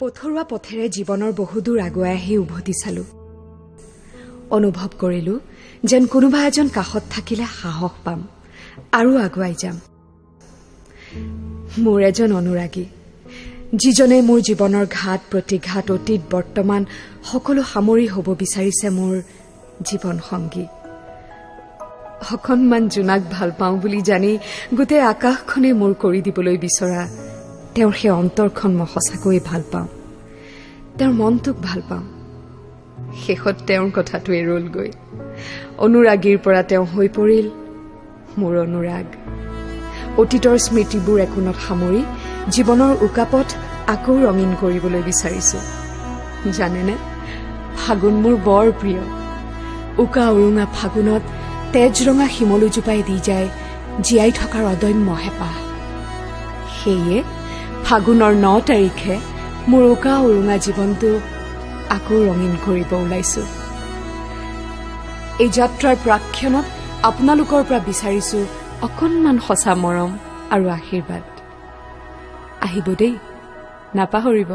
পথৰুৱা পথেৰে জীৱনৰ বহুদূৰ আগুৱাই আহি উভতি চালো। অনুভৱ কৰিলো যেন কোনোবা এজন কাষত থাকিলে সাহস পাম আৰু আগুৱাই যাম। মোৰ এজন অনুৰাগী, যিজনে মোৰ জীৱনৰ ঘাট প্ৰতিঘাত অতীত বৰ্তমান সকলো সামৰি হ'ব বিচাৰিছে মোৰ জীৱন সংগী। অকণমান জোনাক ভাল পাওঁ বুলি জানি গোটেই আকাশখনে মোৰ কৰি দিবলৈ বিচৰা তেওঁৰ সেই অন্তৰখন মই সঁচাকৈয়ে ভাল পাওঁ। তেওঁৰ মনটোক ভাল পাওঁ। শেষত তেওঁৰ কথাটোৱে ৰলগৈ। অনুৰাগীৰ পৰা তেওঁ হৈ পৰিল মোৰ অনুৰাগ। অতীতৰ স্মৃতিবোৰ একোণত সামৰি জীৱনৰ উকাপথ আকৌ ৰঙীন কৰিবলৈ বিচাৰিছো। জানেনে, ফাগুন মোৰ বৰ প্ৰিয়। উকা উৰুঙা ফাগুনত তেজৰঙা শিমলুজোপাই দি যায় জীয়াই থকাৰ অদম্য হেঁপাহ। সেয়ে ফাগুনৰ 9 তাৰিখে মোৰ উকা উৰুঙা জীৱনটো আকৌ ৰঙীন কৰিব ওলাইছো। এই যাত্ৰাৰ প্ৰাক্ষণত আপোনালোকৰ পৰা বিচাৰিছো অকণমান সঁচা মৰম আৰু আশীৰ্বাদ। আহিব দেই, নাপাহৰিব।